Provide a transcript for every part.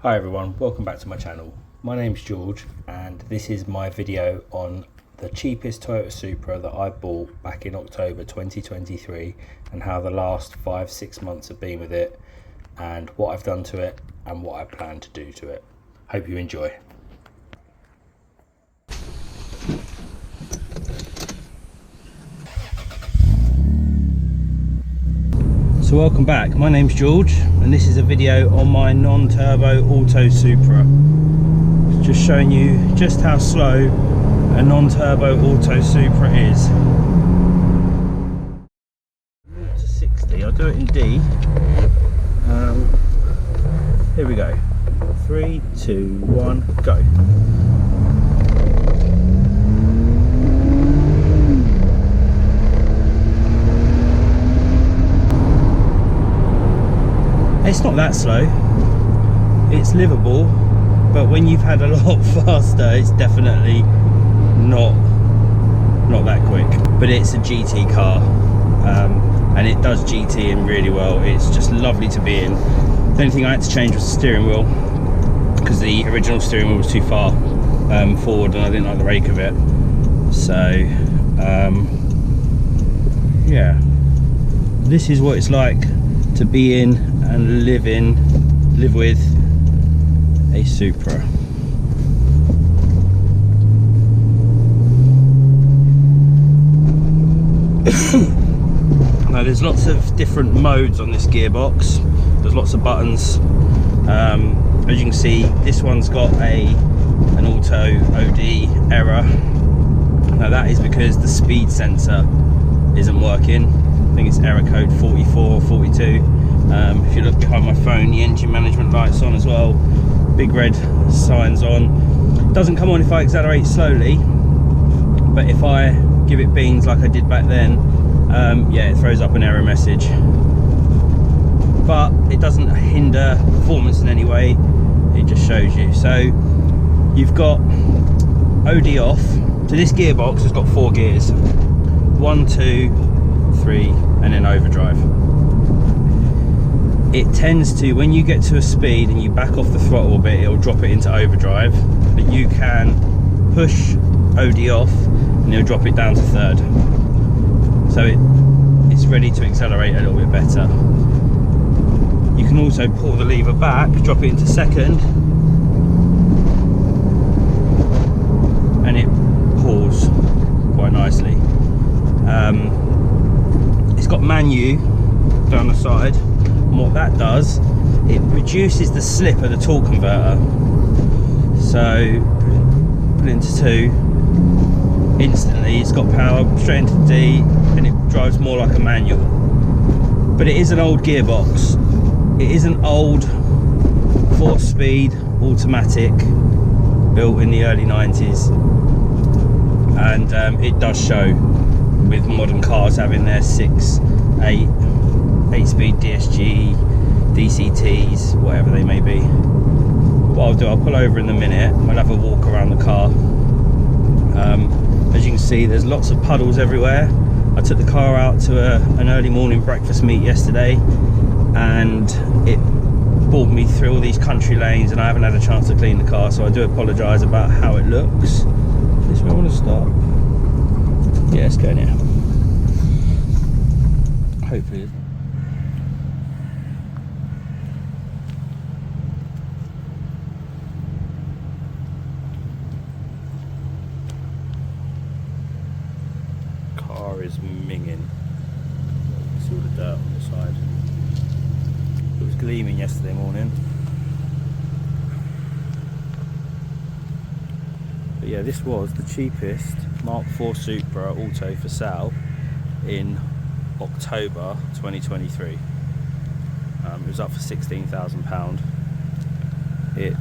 Hi everyone, welcome back to my channel. My name's George and this is my video on the cheapest Toyota Supra that I bought back in October 2023 and how the last 5-6 months have been with it and what I've done to it and what I plan to do to it. Hope you enjoy. So welcome back, my name's George and this is a video on my non-turbo auto Supra. Just showing you just how slow a non-turbo auto Supra is. To 60, I'll do it in D. Here we go. 3, 2, 1, go. It's not that slow, it's livable, but when you've had a lot faster, it's definitely not that quick. But it's a GT car, and it does GT in really well. It's just lovely to be in. The only thing I had to change was the steering wheel, because the original steering wheel was too far forward and I didn't like the rake of it. So, yeah, this is what it's like to be in and live with a Supra. Now there's lots of different modes on this gearbox. There's lots of buttons. As you can see, this one's got an auto OD error. Now that is because the speed sensor isn't working. I think it's error code 44 or 42. If you look behind my phone, the engine management light's on as well. Big red signs on. Doesn't come on if I accelerate slowly, but if I give it beans like I did back then, yeah, it throws up an error message. But it doesn't hinder performance in any way, it just shows you. So you've got OD off. So this gearbox has got 4 gears. 1, 2, 3, and then overdrive. It tends to, when you get to a speed and you back off the throttle a bit, it'll drop it into overdrive, but you can push OD off and it'll drop it down to 3rd. So it's ready to accelerate a little bit better. You can also pull the lever back, drop it into 2nd, and it pulls quite nicely. It's got manu down the side. And what that does, it reduces the slip of the torque converter. So put it into 2, instantly it's got power straight into D and it drives more like a manual. But it is an old gearbox. It is an old 4-speed automatic built in the early 90s, and it does show with modern cars having their 6, 8-speed DSG, DCTs, whatever they may be. What I'll do, I'll pull over in a minute, I'll have a walk around the car. As you can see, there's lots of puddles everywhere. I took the car out to an early morning breakfast meet yesterday, and it brought me through all these country lanes and I haven't had a chance to clean the car, so I do apologise about how it looks. Is this where I want to start? Yeah, let's go now. Hopefully. Car is minging. See all the dirt on the side. It was gleaming yesterday morning. But yeah, this was the cheapest Mark 4 Supra auto for sale in October 2023. It was up for £16,000. It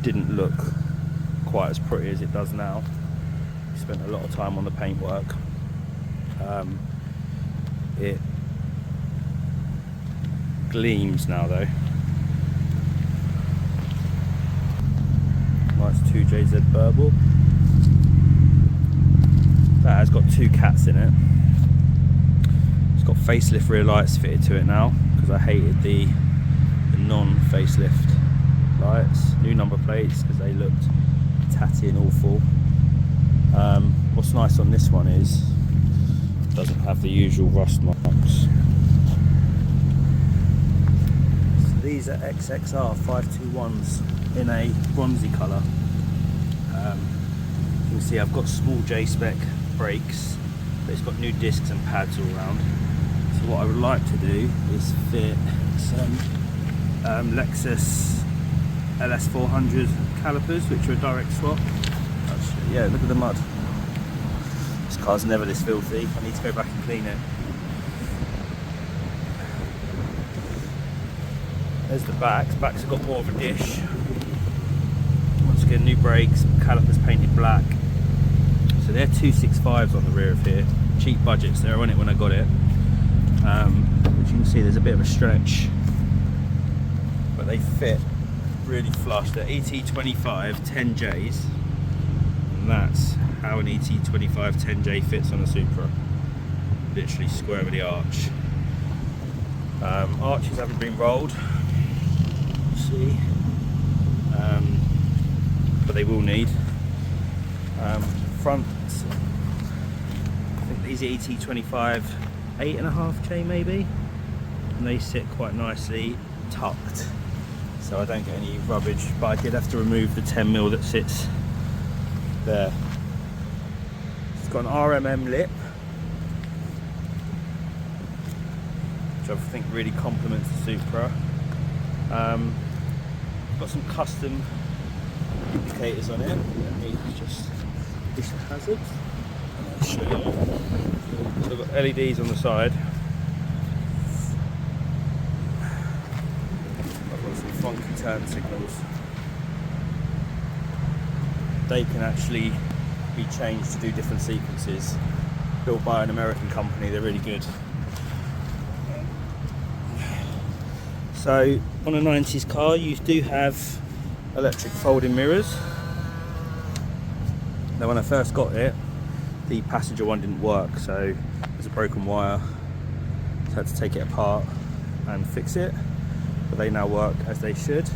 didn't look quite as pretty as it does now. Spent a lot of time on the paintwork. It gleams now though. Nice 2JZ Burble. That has got 2 cats in it. It's got facelift rear lights fitted to it now, because I hated the non-facelift lights, new number plates because they looked tatty and awful. What's nice on this one is it doesn't have the usual rust marks. So these are XXR 521s in a bronzy colour. You can see I've got small J-spec brakes, but it's got new discs and pads all around. So what I would like to do is fit some Lexus LS400 calipers, which are a direct swap. Actually, yeah, look at the mud. This car's never this filthy. I need to go back and clean it. There's the backs. Backs have got more of a dish. Once again, new brakes, calipers painted black. So they're 265s on the rear of here. Cheap budgets, they were on it when I got it. Which you can see there's a bit of a stretch, but they fit really flush. They're ET25 10Js, and that's how an ET25 10J fits on a Supra. Literally square with the arch. Arches haven't been rolled, see, but they will need. Front, I think these are ET25 8.5K maybe, and they sit quite nicely tucked, so I don't get any rubbish, but I did have to remove the 10mm that sits there. It's got an RMM lip, which I think really complements the Supra. Got some custom indicators on it. Let me just push the hazards and I'll show you. So I've got LEDs on the side. I've got some funky turn signals. They can actually be changed to do different sequences. Built by an American company, they're really good. So on a 90s car you do have electric folding mirrors. Now when I first got it, the passenger one didn't work, so there's a broken wire, so I had to take it apart and fix it, but they now work as they should.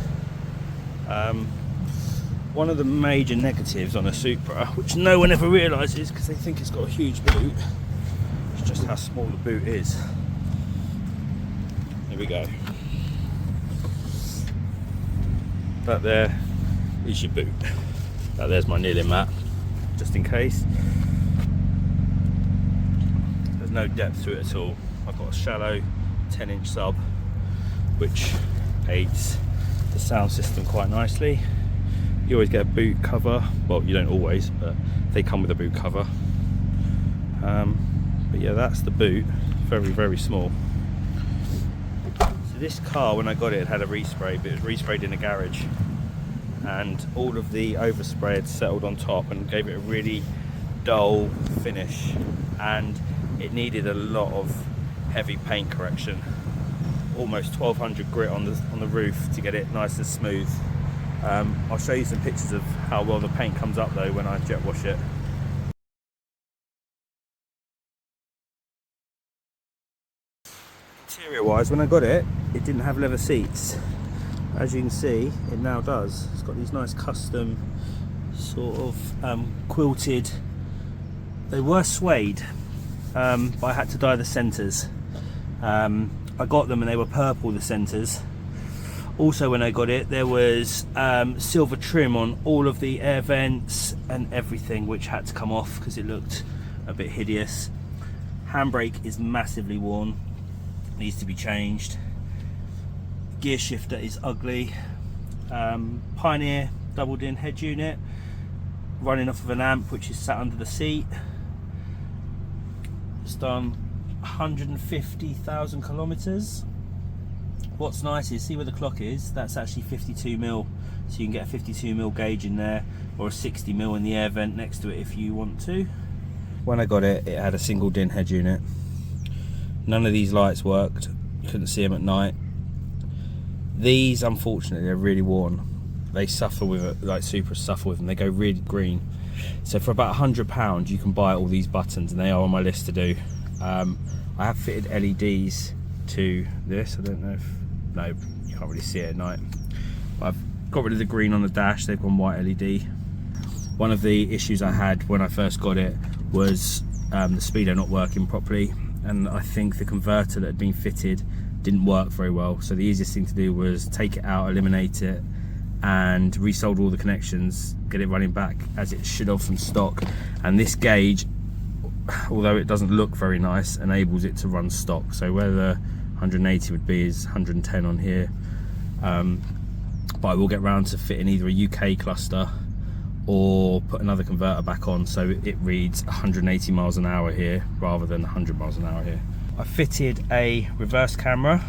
One of the major negatives on a Supra, which no one ever realises because they think it's got a huge boot, is just how small the boot is. Here we go. That there is your boot. Now there's my kneeling mat, just in case. There's no depth to it at all. I've got a shallow 10-inch sub, which aids the sound system quite nicely. You always get a boot cover. Well, you don't always, but they come with a boot cover. But yeah, that's the boot. Very, very small. So this car, when I got it, it had a respray, but it was resprayed in a garage, and all of the overspray had settled on top and gave it a really dull finish, and it needed a lot of heavy paint correction. Almost 1200 grit on the roof to get it nice and smooth. I'll show you some pictures of how well the paint comes up though when I jet wash it. Interior wise, when I got it, it didn't have leather seats. As you can see, it now does. It's got these nice custom sort of quilted, they were suede, but I had to dye the centres. I got them and they were purple, the centres. Also when I got it, there was silver trim on all of the air vents and everything, which had to come off because it looked a bit hideous. Handbrake is massively worn, needs to be changed. Gear shifter is ugly. Pioneer double din head unit running off of an amp which is sat under the seat. It's done 150,000 kilometers. What's nice is, see where the clock is, that's actually 52mm, so you can get a 52mm gauge in there, or a 60mm in the air vent next to it if you want to. When I got it, it had a single din head unit. None of these lights worked, you couldn't see them at night. These, unfortunately, they're really worn. They suffer with it, like Supras suffer with them, they go really green. So for about £100 you can buy all these buttons, and they are on my list to do. I have fitted LEDs to this. I don't know if, no, you can't really see it at night, but I've got rid of the green on the dash, they've gone white LED. One of the issues I had when I first got it was the speedo not working properly, and I think the converter that had been fitted didn't work very well. So the easiest thing to do was take it out, eliminate it, and resolder all the connections, get it running back as it should have from stock. And this gauge, although it doesn't look very nice, enables it to run stock. So where the 180 would be is 110 on here, but I will get round to fitting either a UK cluster or put another converter back on so it reads 180 miles an hour here rather than 100 miles an hour here. I fitted a reverse camera,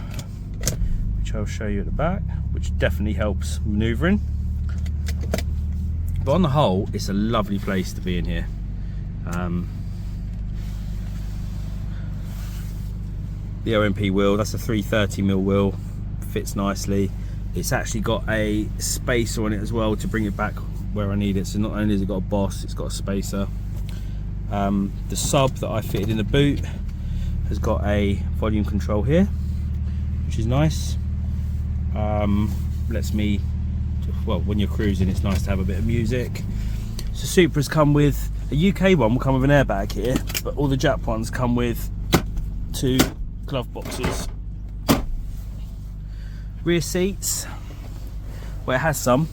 which I'll show you at the back, which definitely helps manoeuvring. But on the whole, it's a lovely place to be in here. The OMP wheel, that's a 330mm wheel, fits nicely. It's actually got a spacer on it as well to bring it back where I need it. So not only has it got a boss, it's got a spacer. The sub that I fitted in the boot has got a volume control here, which is nice. Lets me, well, when you're cruising, it's nice to have a bit of music. So Supras come with, a UK one will come with an airbag here, but all the Jap ones come with 2 glove boxes. Rear seats, well, it has some.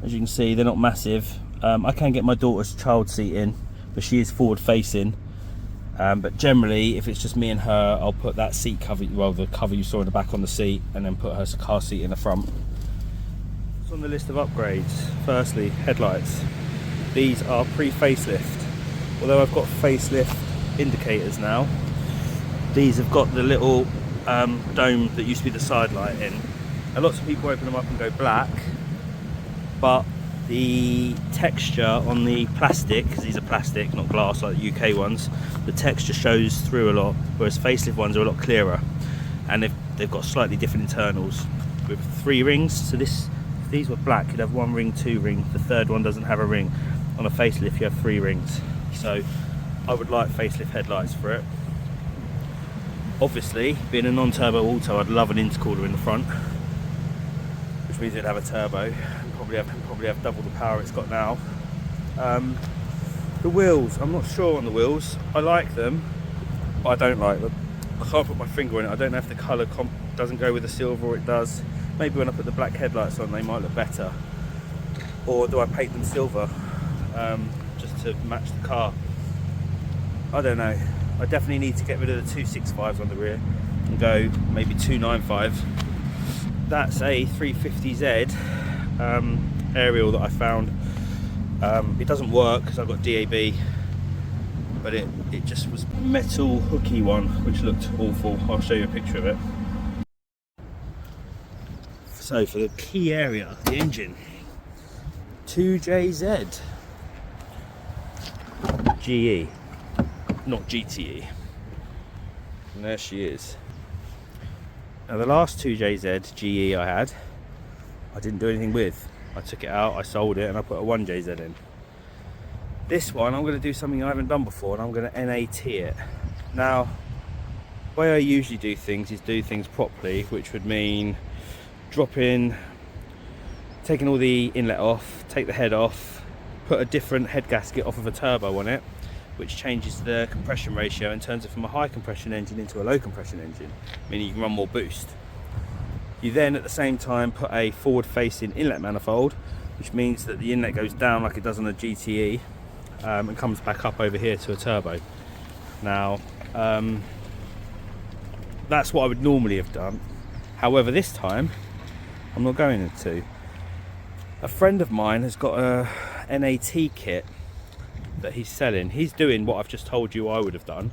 As you can see, they're not massive. I can get my daughter's child seat in, but she is forward facing. But generally, if it's just me and her, I'll put that seat cover, well, the cover you saw in the back on the seat, and then put her car seat in the front. What's on the list of upgrades? Firstly, headlights. These are pre-facelift. Although I've got facelift indicators now, these have got the little dome that used to be the side light in. And lots of people open them up and go black, but the texture on the plastic, because these are plastic, not glass like the UK ones, the texture shows through a lot, whereas facelift ones are a lot clearer, and they've got slightly different internals with 3 rings. So if these were black, you'd have 1 ring, 2 rings. The third one doesn't have a ring. On a facelift, you have 3 rings. So I would like facelift headlights for it. Obviously, being a non-turbo auto, I'd love an intercooler in the front, which means it'd have a turbo and probably have double the power it's got now. The wheels, I'm not sure on the wheels. I like them, but I don't like them. I can't put my finger on it. I don't know if the colour doesn't go with the silver, or it does. Maybe when I put the black headlights on, they might look better. Or do I paint them silver just to match the car? I don't know. I definitely need to get rid of the 265s on the rear and go maybe 295. That's a 350Z aerial that I found. It doesn't work because I've got DAB, but it just was a metal hooky one, which looked awful. I'll show you a picture of it. So for the key area, the engine, 2JZ GE, not GTE. And there she is. Now the last 2JZ GE I had, I didn't do anything with. I took it out, I sold it, and I put a 1JZ in. This one, I'm going to do something I haven't done before, and I'm going to NAT it. Now, the way I usually do things is do things properly, which would mean taking all the inlet off, take the head off, put a different head gasket off of a turbo on it, which changes the compression ratio and turns it from a high compression engine into a low compression engine, meaning you can run more boost. You then at the same time put a forward facing inlet manifold, which means that the inlet goes down like it does on a GTE and comes back up over here to a turbo. Now that's what I would normally have done. However, this time I'm not going to. A friend of mine has got a NAT kit that he's selling. He's doing what I've just told you I would have done.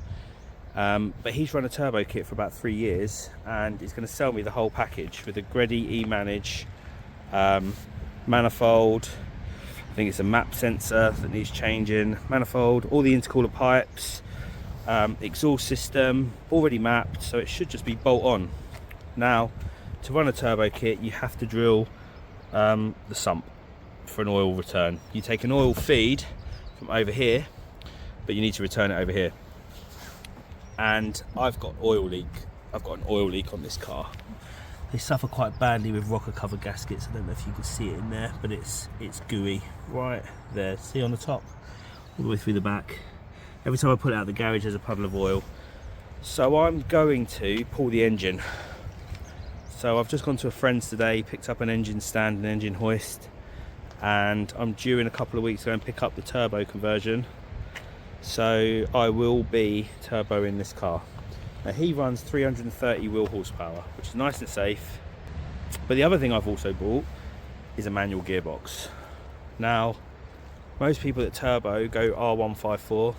But he's run a turbo kit for about 3 years, and he's going to sell me the whole package with a Gredy E-Manage manifold. I think it's a map sensor that needs changing, manifold, all the intercooler pipes, exhaust system, already mapped, so it should just be bolt on. Now, to run a turbo kit, you have to drill the sump for an oil return. You take an oil feed from over here, but you need to return it over here. And I've got an oil leak on this car. They suffer quite badly with rocker cover gaskets. I don't know if you can see it in there, but it's gooey right there. See on the top, all the way through the back. Every time I put it out the garage, there's a puddle of oil. So I'm going to pull the engine. So I've just gone to a friend's today, picked up an engine stand and engine hoist, and I'm due in a couple of weeks to go and pick up the turbo conversion. So I will be turboing this car. Now he runs 330 wheel horsepower, which is nice and safe. But the other thing I've also bought is a manual gearbox. Now, most people that turbo go R154.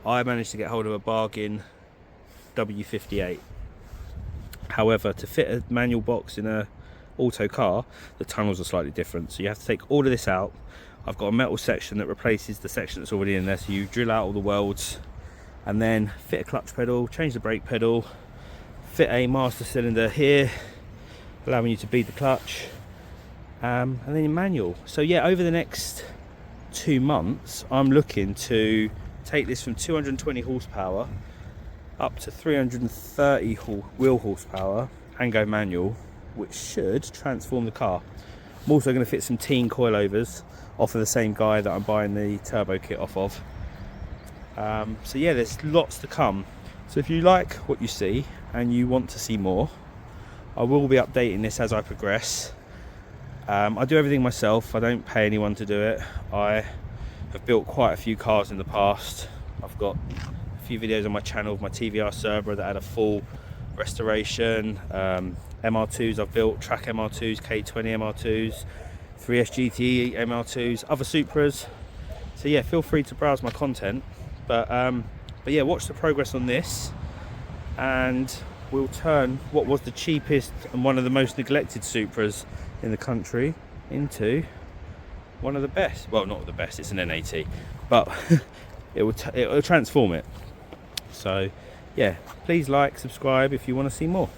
I managed to get hold of a bargain W58. However, to fit a manual box in a auto car, the tunnels are slightly different. So you have to take all of this out. I've got a metal section that replaces the section that's already in there. So you drill out all the welds and then fit a clutch pedal, change the brake pedal, fit a master cylinder here, allowing you to bead the clutch, and then in manual. So yeah, over the next 2 months, I'm looking to take this from 220 horsepower up to 330 wheel horsepower and go manual, which should transform the car. I'm also going to fit some teen coilovers off of the same guy that I'm buying the turbo kit off of. So yeah, there's lots to come. So if you like what you see and you want to see more, I will be updating this as I progress. I do everything myself. I don't pay anyone to do it. I have built quite a few cars in the past. I've got a few videos on my channel of my TVR Supra that had a full restoration. MR2s I've built, track MR2s, K20 MR2s, 3S GTE MR2s, other Supras. So yeah, feel free to browse my content. But yeah, watch the progress on this, and we'll turn what was the cheapest and one of the most neglected Supras in the country into one of the best. Well, not the best, it's an NAT, but it'll transform it. So yeah, please like, subscribe if you want to see more.